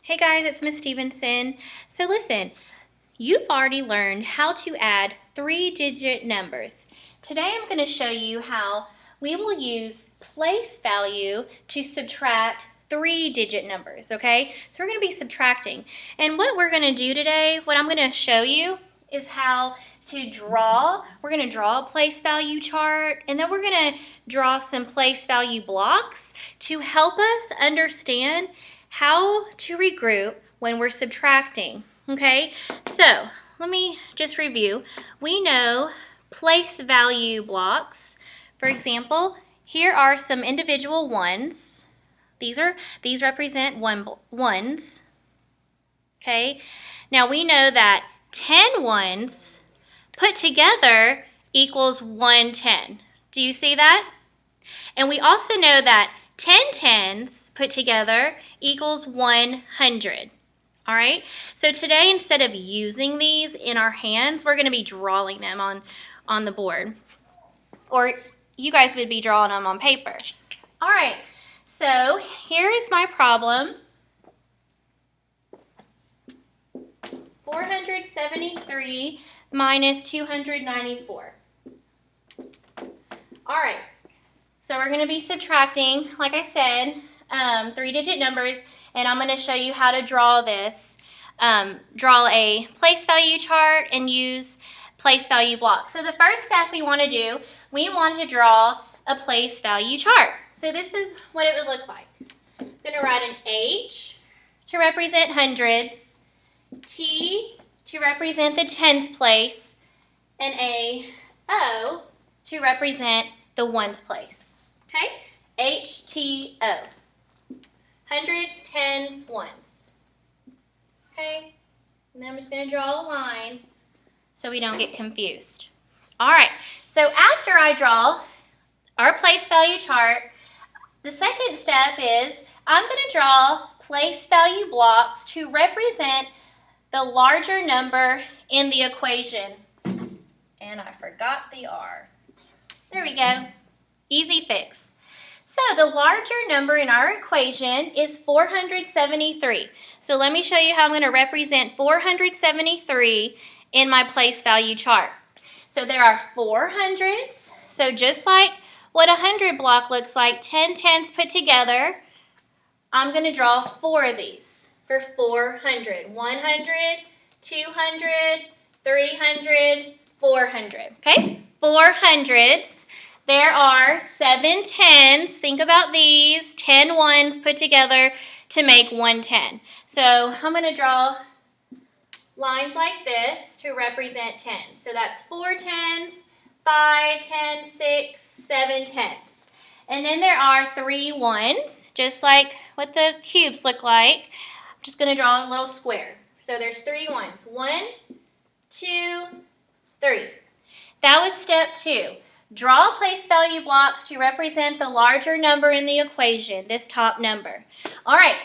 Hey guys, it's Miss Stevenson. So listen, you've already learned how to add three-digit numbers. Today I'm going to show you how we will use place value to subtract three-digit numbers, okay? So we're going to be subtracting. And what we're going to do today, what I'm going to show you is how to draw. We're going to draw a place value chart, and then we're going to draw some place value blocks to help us understand how to regroup when we're subtracting, okay? So let me just review. We know place value blocks. For example, here are some individual ones. These represent ones, okay? Now we know that 10 ones put together equals 110. Do you see that? And we also know that 10 tens put together equals 100. All right, so today instead of using these in our hands, we're going to be drawing them on the board. Or you guys would be drawing them on paper. All right, so here is my problem. 473 minus 294. All right. So we're going to be subtracting, like I said, three-digit numbers, and I'm going to show you how to draw this. Draw a place value chart and use place value blocks. So the first step we want to do, we want to draw a place value chart. So this is what it would look like. I'm going to write an H to represent hundreds, T to represent the tens place, and a O to represent the ones place. Okay, H-T-O. Hundreds, tens, ones. Okay, and then I'm just going to draw a line so we don't get confused. All right, so after I draw our place value chart, the second step is I'm going to draw place value blocks to represent the larger number in the equation. And I forgot the R. There we go. Easy fix. So the larger number in our equation is 473. So let me show you how I'm going to represent 473 in my place value chart. So there are 4 hundreds. So just like what a 100 block looks like, 10 tens put together, I'm going to draw 4 of these for 400. 100, 200, 300, 400. Okay? 400s. There are 7 tens. Think about these. 10 ones put together to make 110. So I'm going to draw lines like this to represent 10. So that's 4 tens, 5, 10, 6, 7 tens. And then there are 3 ones, just like what the cubes look like. I'm just going to draw a little square. So there's 3 ones. 1, 2, 3. That was step 2. Draw place value blocks to represent the larger number in the equation, this top number. All right,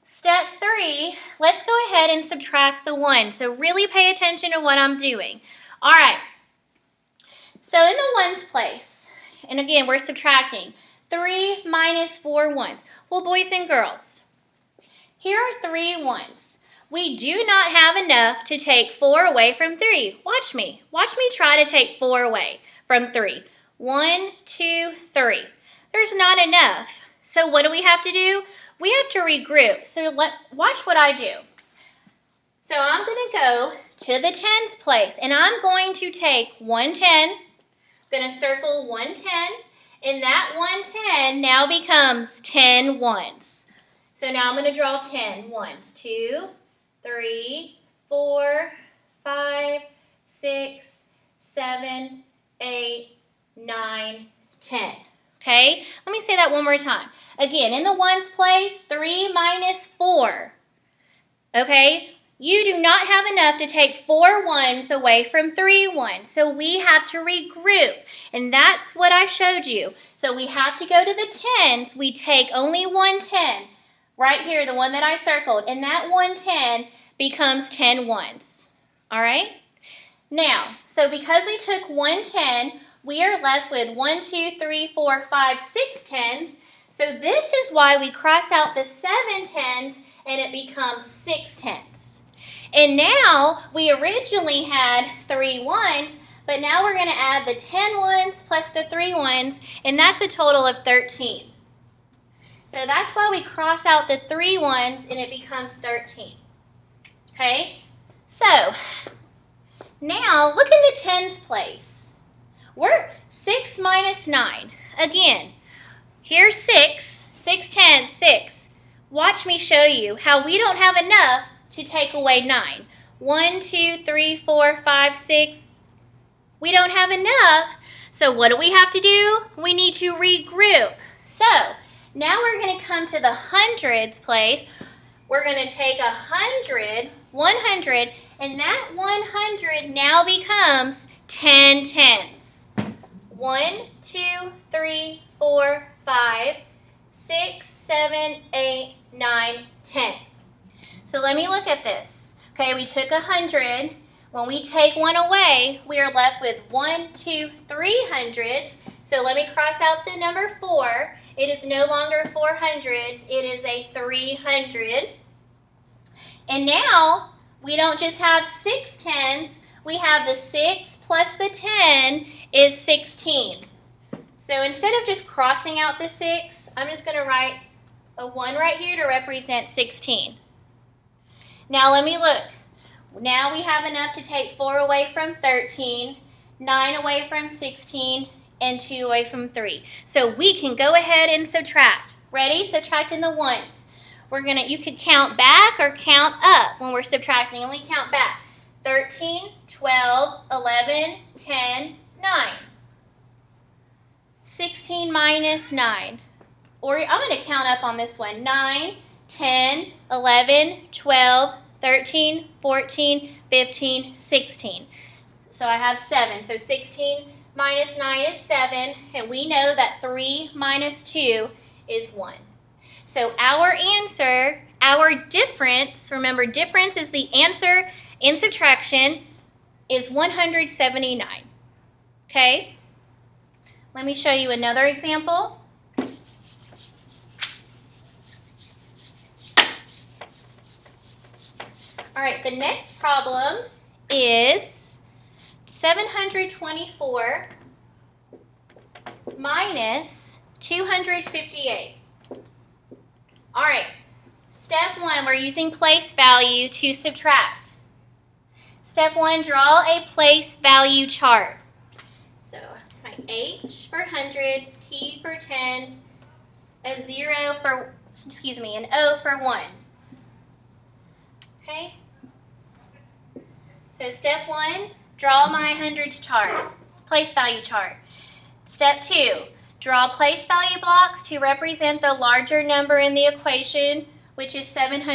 step 3, let's go ahead and subtract the 1. So really pay attention to what I'm doing. All right, so in the ones place, and again, we're subtracting 3 minus 4 ones. Well, boys and girls, here are 3 ones. We do not have enough to take 4 away from 3. Watch me try to take 4 away from 3. 1, 2, 3. There's not enough. So what do we have to do? We have to regroup. So watch what I do. So I'm going to go to the tens place, and I'm going to take 110. I'm going to circle 110, and that 110 now becomes 10 ones. So now I'm going to draw 10 ones. 2, 3, 4, 5, 6, 7, 8, 9, 10. Okay, let me say that one more time. Again, in the ones place, 3 minus 4. Okay, you do not have enough to take 4 ones away from 3 ones. So we have to regroup. And that's what I showed you. So we have to go to the tens. We take only 110. Right here, the one that I circled. And that 110 becomes 10 ones. All right? Now, so because we took 110, we are left with 1, 2, 3, 4, 5, 6 tens. So this is why we cross out the 7 tens and it becomes 6/10. And now we originally had 3 ones, but now we're going to add the 10 ones plus the 3 ones, and that's a total of 13. So that's why we cross out the 3 ones and it becomes 13. Okay? So now look in the tens place. We're 6 minus 9. Again, here's 6, 6/10, 6. Watch me show you how we don't have enough to take away 9. 1, 2, 3, 4, 5, 6. We don't have enough. So what do we have to do? We need to regroup. So now we're going to come to the hundreds place. We're going to take 100, 100, and that 100 now becomes 10 tens. 1, 2, 3, 4, 5, 6, 7, 8, 9, 10. So let me look at this. Okay, we took 100. When we take 1 away, we are left with 1, 2, 3 hundreds. So let me cross out the number 4. It is no longer 4 hundreds. It is a 300. And now we don't just have 6 tens. We have the 6 plus the 10 is 16. So instead of just crossing out the 6, I'm just going to write a 1 right here to represent 16. Now let me look. Now we have enough to take 4 away from 13, 9 away from 16, and 2 away from 3. So we can go ahead and subtract. Ready? Subtracting the ones. You could count back or count up when we're subtracting, and we count back. 13, 12, 11, 10, 9. 16 minus 9. Or I'm going to count up on this one. 9, 10, 11, 12, 13, 14, 15, 16. So I have 7. So 16 minus 9 is 7, and we know that 3 minus 2 is 1. So our answer, our difference, remember difference is the answer in subtraction, is 179. Okay? Let me show you another example. All right, the next problem is 724 minus 258. All right, step 1, we're using place value to subtract. Step 1, draw a place value chart. So my H for hundreds, T for tens, an O for ones. Okay? So step 1, draw my hundreds chart, place value chart. Step 2, draw place value blocks to represent the larger number in the equation, which is 700.